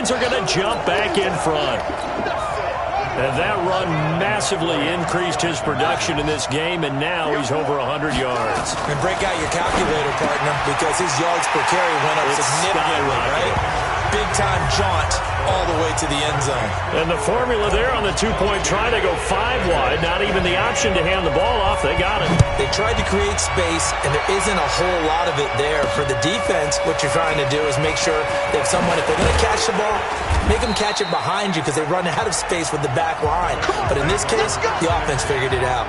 Dolphins are going to jump back in front. And that run massively increased his production in this game, and now he's over 100 yards. And break out your calculator, partner, because his yards per carry went up significantly, right? Big-time jaunt all the way to the end zone. And the formula there on the two-point try to go 5 wide, not even the option to hand the ball off. They got it. They tried to create space, and there isn't a whole lot of it there. For the defense, what you're trying to do is make sure that someone, if they're going to catch the ball, make them catch it behind you because they run out of space with the back line. But in this case, the offense figured it out.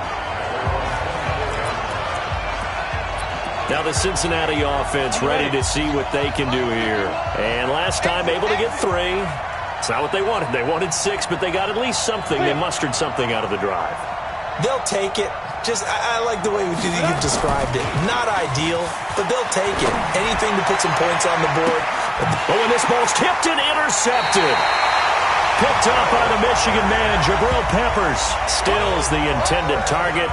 Now the Cincinnati offense ready to see what they can do here. And last time able to get 3. It's not what they wanted. They wanted 6, but they got at least something. They mustered something out of the drive. They'll take it. I like the way you've described it. Not ideal, but they'll take it. Anything to put some points on the board. Oh, and this ball's tipped and intercepted. Picked up by the Michigan man, Jabril Peppers. Stills the intended target.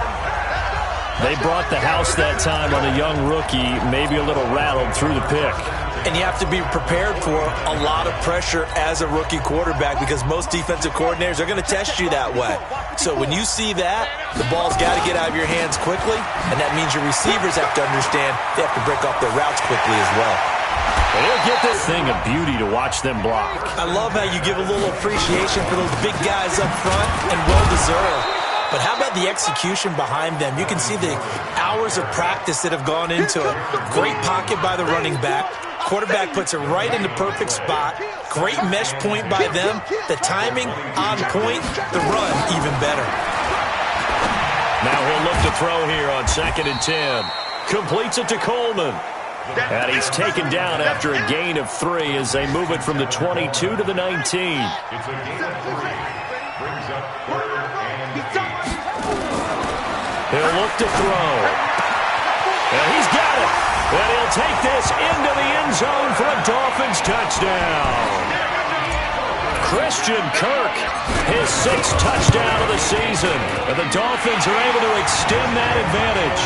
They brought the house that time on a young rookie, maybe a little rattled through the pick. And you have to be prepared for a lot of pressure as a rookie quarterback because most defensive coordinators are going to test you that way. So when you see that, the ball's got to get out of your hands quickly, and that means your receivers have to understand they have to break off their routes quickly as well. And he'll get this thing of beauty to watch them block. I love how you give a little appreciation for those big guys up front, and well-deserved. But how about the execution behind them? You can see the hours of practice that have gone into it. Great pocket by the running back. Quarterback puts it right in the perfect spot. Great mesh point by them. The timing on point. The run even better. Now he'll look to throw here on 2nd and 10. Completes it to Coleman. And he's taken down after a gain of 3 as they move it from the 22 to the 19. He'll look to throw. And he's got it. And he'll take this into the end zone for a Dolphins touchdown. Christian Kirk, his 6th touchdown of the season. And the Dolphins are able to extend that advantage.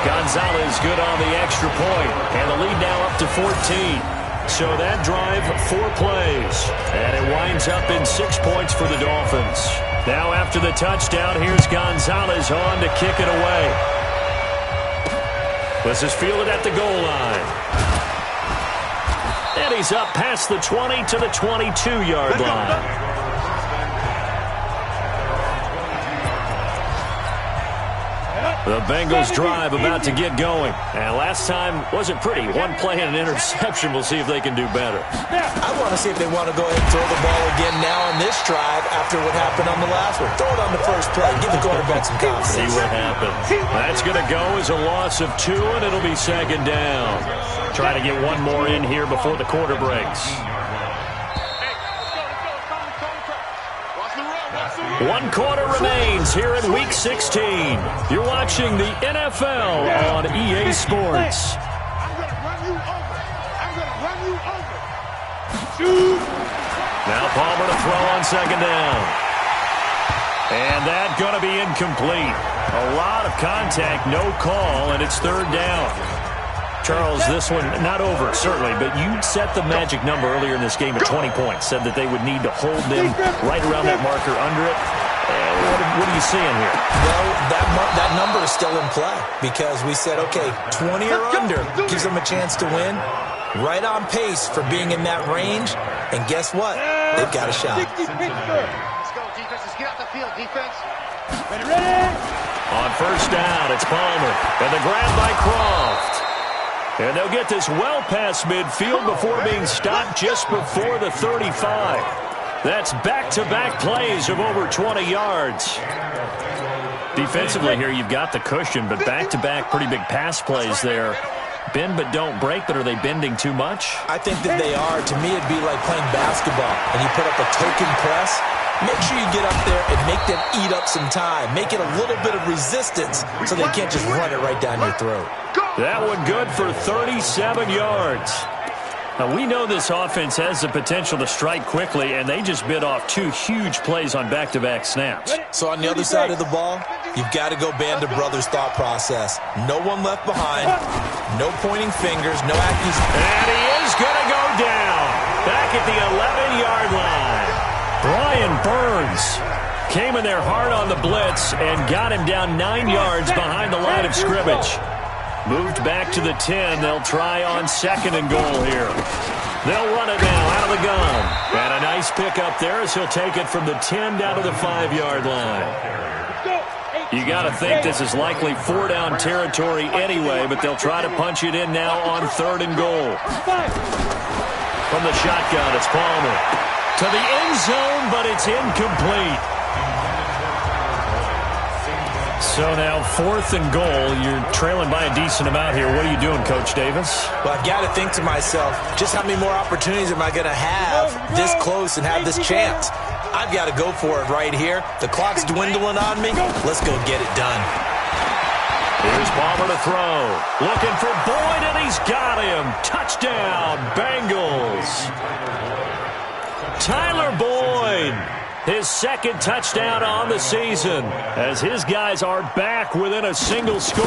Gonzalez good on the extra point. And the lead now up to 14. So that drive, 4 plays. And it winds up in 6 points for the Dolphins. Now after the touchdown, here's Gonzalez on to kick it away. This is fielded at the goal line. And he's up past the 20 to the 22-yard line. The Bengals drive about to get going. And last time wasn't pretty. 1 play and an interception. We'll see if they can do better. I want to see if they want to go ahead and throw the ball again now on this drive after what happened on the last one. Throw it on the first play. Give the quarterback some confidence. See what happens. That's going to go as a loss of 2, and it'll be 2nd down. Try to get 1 more in here before the quarter breaks. 1 quarter remains here in Week 16. You're watching the NFL on EA Sports. Now Palmer to throw on 2nd down. And that's going to be incomplete. A lot of contact, no call, and it's 3rd down. Charles, this one, not over, certainly, but you set the magic number earlier in this game at 20 points. Said that they would need to hold them right around that marker under it. What are you seeing here? Well, that number is still in play because we said, okay, 20 or under gives them a chance to win. Right on pace for being in that range. And guess what? They've got a shot. Let's go, defense. Let's get out the field, defense. Ready? On 1st down, it's Palmer. And the grab by Croft. And they'll get this well past midfield before being stopped just before the 35. That's back-to-back plays of over 20 yards. Defensively here, you've got the cushion, but back-to-back pretty big pass plays there. Bend but don't break, but are they bending too much? I think that they are. To me, it'd be like playing basketball, and you put up a token press. Make sure you get up there and make them eat up some time. Make it a little bit of resistance so they can't just run it right down your throat. That one good for 37 yards. Now, we know this offense has the potential to strike quickly, and they just bit off 2 huge plays on back-to-back snaps. So on the other side of the ball, you've got to go Band of Brothers thought process. No one left behind, no pointing fingers, no accusations. And he is going to go down. back at the 11-yard line. Brian Burns came in there hard on the blitz and got him down 9 yards behind the line of scrimmage. Moved back to the 10. They'll try on 2nd and goal here. They'll run it now out of the gun. And a nice pick up there as he'll take it from the 10 down to the 5-yard line. You got to think this is likely 4-down territory anyway, but they'll try to punch it in now on 3rd and goal. From the shotgun, it's Palmer. To the end zone, but it's incomplete. So now 4th and goal. You're trailing by a decent amount here. What are you doing, Coach Davis? Well, I've got to think to myself, just how many more opportunities am I going to have this close and have this chance? I've got to go for it right here. The clock's dwindling on me. Let's go get it done. Here's Palmer to throw. Looking for Boyd, and he's got him. Touchdown, Bengals. Tyler Boyd, his 2nd touchdown on the season, as his guys are back within a single score.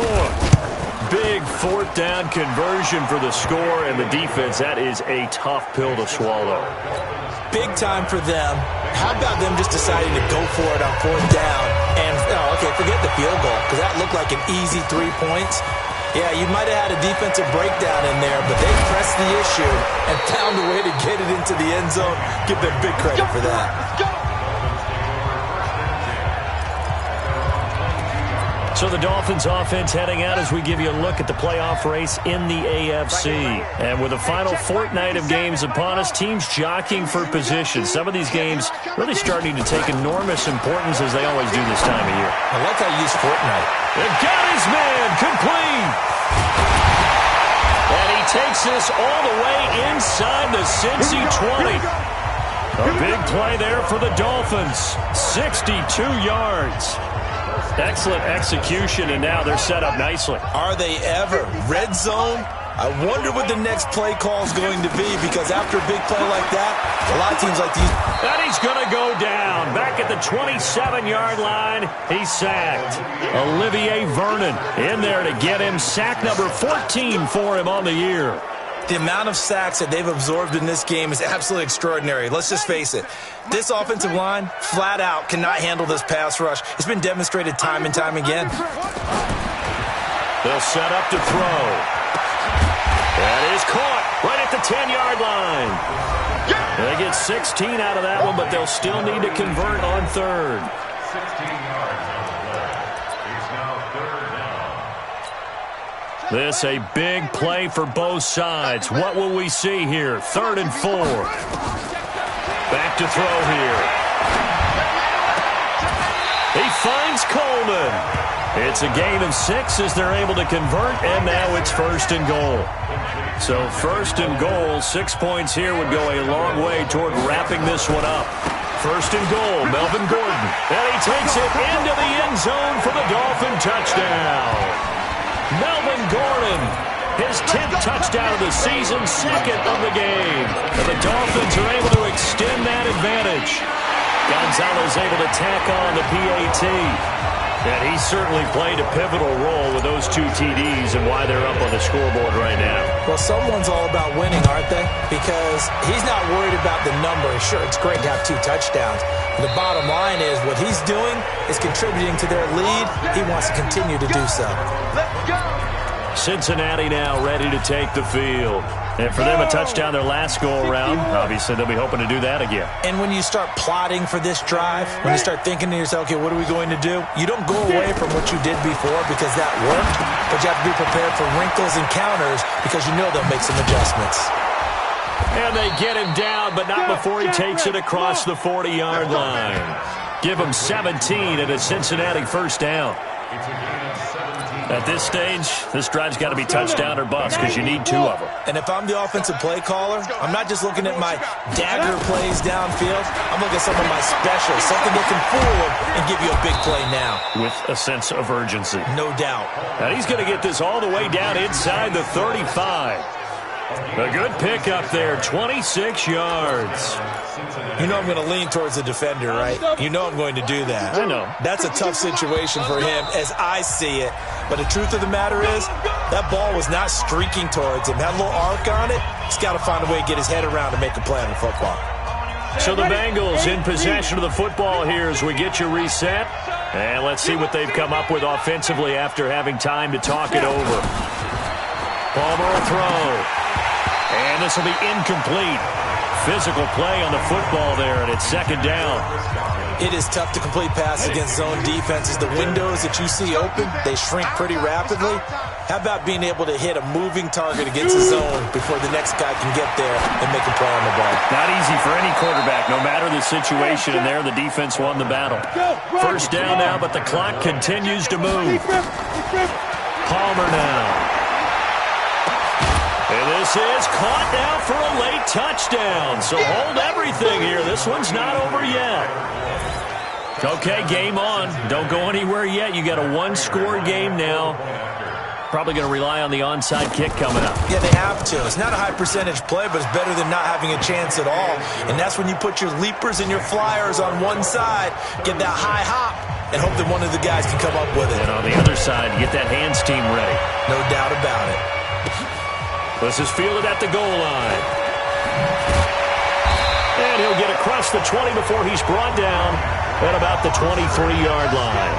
Big 4th down conversion for the score, and the defense, that is a tough pill to swallow. Big time for them. How about them just deciding to go for it on 4th down? And, okay, forget the field goal, because that looked like an easy 3 points. Yeah, you might have had a defensive breakdown in there, but they pressed the issue and found a way to get it into the end zone. Give them big credit for that. So the Dolphins offense heading out as we give you a look at the playoff race in the AFC. And with the final fortnight of games upon us, teams jockeying for position. Some of these games really starting to take enormous importance as they always do this time of year. I like how you use fortnight. They've got his man complete. And he takes this all the way inside the Cincy 20. A big play there for the Dolphins. 62 yards. Excellent execution, and now they're set up nicely. Are they ever? Red zone? I wonder what the next play call is going to be, because after a big play like that, a lot of teams like these. And he's going to go down. Back at the 27-yard line, he's sacked. Olivier Vernon in there to get him. Sack number 14 for him on the year. The amount of sacks that they've absorbed in this game is absolutely extraordinary. Let's just face it. This offensive line, flat out, cannot handle this pass rush. It's been demonstrated time and time again. They'll set up to throw. That is caught right at the 10-yard line. They get 16 out of that one, but they'll still need to convert on 3rd. 16 yards. It's now 3rd down. This a big play for both sides. What will we see here? 3rd and 4. Back to throw here. He finds Coleman. It's a gain of 6 as they're able to convert, and now it's 1st and goal. So 1st and goal, 6 points here would go a long way toward wrapping this one up. 1st and goal, Melvin Gordon. And he takes it into the end zone for the Dolphin touchdown. Melvin Gordon, his 10th touchdown of the season, 2nd of the game. And the Dolphins are able to extend that advantage. Gonzalez able to tack on the PAT. And he certainly played a pivotal role with those 2 TDs and why they're up on the scoreboard right now. Well, someone's all about winning, aren't they? Because he's not worried about the number. Sure, it's great to have 2 touchdowns. The bottom line is what he's doing is contributing to their lead. He wants to continue to do so. Let's go! Cincinnati now ready to take the field. And for them, a touchdown their last go-around. Obviously, they'll be hoping to do that again. And when you start plotting for this drive, when you start thinking to yourself, okay, what are we going to do? You don't go away from what you did before because that worked, but you have to be prepared for wrinkles and counters because you know they'll make some adjustmts. And they get him down, but not before he takes it across the 40-yard line. Give him 17 and a Cincinnati 1st down. At this stage, this drive's got to be touchdown or bust because you need 2 of them. And if I'm the offensive play caller, I'm not just looking at my dagger plays downfield. I'm looking at some of my specials, something that can fool them and give you a big play now. With a sense of urgency. No doubt. And he's going to get this all the way down inside the 35. A good pickup there, 26 yards. You know I'm going to lean towards the defender, right? You know I'm going to do that. I know. That's a tough situation for him as I see it. But the truth of the matter is, That ball was not streaking towards him. Had a little arc on it. He's got to find a way to get his head around and make a play on the football. So the Bengals in possession of the football here as we get you reset. And let's see what they've come up with offensively after having time to talk it over. Palmer will throw. And this will be incomplete. Physical play on the football there, and it's second down. It is tough to complete passes against zone defenses. The windows that you see open, they shrink pretty rapidly. How about being able to hit a moving target against the zone before the next guy can get there and make a play on the ball? Not easy for any quarterback, no matter the situation, and there the defense won the battle. First down now, but the clock continues to move. Palmer now. And this is caught now for a late touchdown. So hold everything here. This one's not over yet. Okay, game on. Don't go anywhere yet. You got a one-score game now. Probably going to rely on the onside kick coming up. Yeah, they have to. It's not a high-percentage play, but it's better than not having a chance at all. And that's when you put your leapers and your flyers on one side, get that high hop, and hope that one of the guys can come up with it. And on the other side, get that hands team ready. No doubt about it. This is fielded at the goal line. And he'll get across the 20 before he's brought down at about the 23-yard line.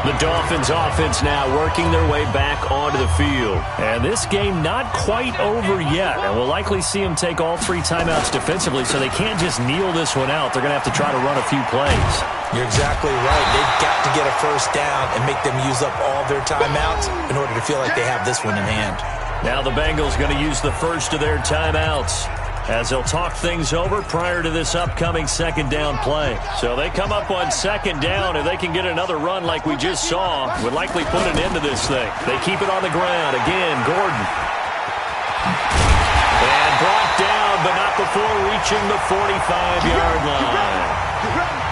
The Dolphins offense now working their way back onto the field. And this game not quite over yet. And we'll likely see them take all three timeouts defensively, so they can't just kneel this one out. They're going to have to try to run a few plays. You're exactly right. They've got to get a first down and make them use up all their timeouts in order to feel like they have this one in hand. Now the Bengals going to use the first of their timeouts as they'll talk things over prior to this upcoming second down play. So they come up on second down, and they can get another run like we just saw. Would likely put an end to this thing. They keep it on the ground. Again, Gordon. And brought down, but not before reaching the 45-yard line.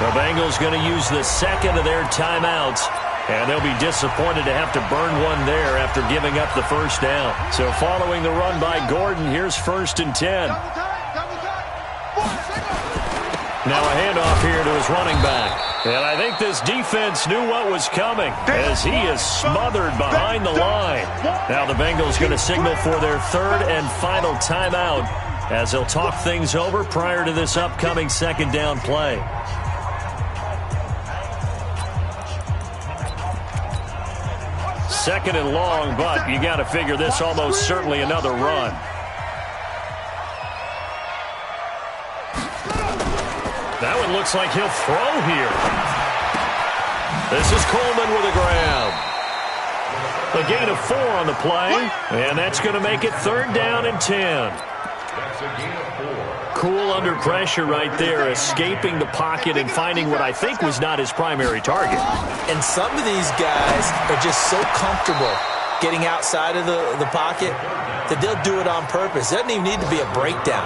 The Bengals going to use the second of their timeouts, and they'll be disappointed to have to burn one there after giving up the first down. So following the run by Gordon, here's 1st and 10. Now a handoff here to his running back. And I think this defense knew what was coming as he is smothered behind the line. Now the Bengals going to signal for their third and final timeout as they'll talk things over prior to this upcoming second down play. Second and long, but you got to figure this almost certainly another run. That one looks like he'll throw here. This is Coleman with a grab. A gain of 4 on the play, and that's going to make it 3rd down and 10. That's a gain of 4. Cool under pressure right there, escaping the pocket and finding what I think was not his primary target. And some of these guys are just so comfortable getting outside of the pocket that they'll do it on purpose. It doesn't even need to be a breakdown.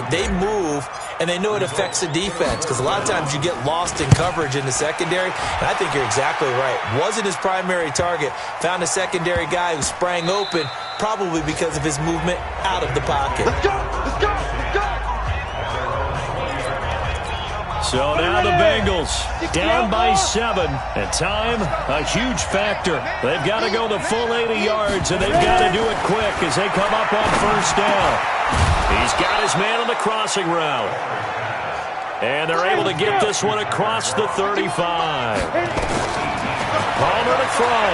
They move, and they know it affects the defense because a lot of times you get lost in coverage in the secondary, and I think you're exactly right. Wasn't his primary target. Found a secondary guy who sprang open, probably because of his movement out of the pocket. Let's go! Let's go! Let's go! So now the Bengals down by 7, and time a huge factor. They've got to go the full 80 yards, and they've got to do it quick as they come up on first down. He's got his man on the crossing route, and they're able to get this one across the 35. Palmer to throw.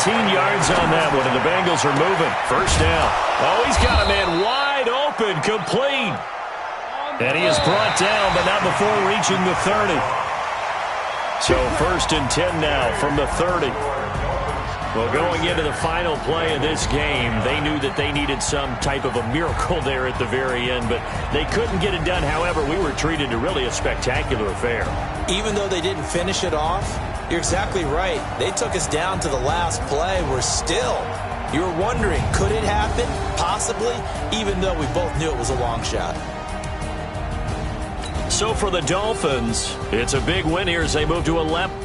18 yards on that one, and the Bengals are moving. First down. Oh, he's got a man wide open, complete. And he is brought down, but not before reaching the 30. So 1st and 10 now from the 30. Well, going into the final play of this game, they knew that they needed some type of a miracle there at the very end, but they couldn't get it done. However, we were treated to really a spectacular affair. Even though they didn't finish it off, you're exactly right. They took us down to the last play. You were wondering, could it happen? Possibly, even though we both knew it was a long shot. So for the Dolphins, it's a big win here as they move to 11.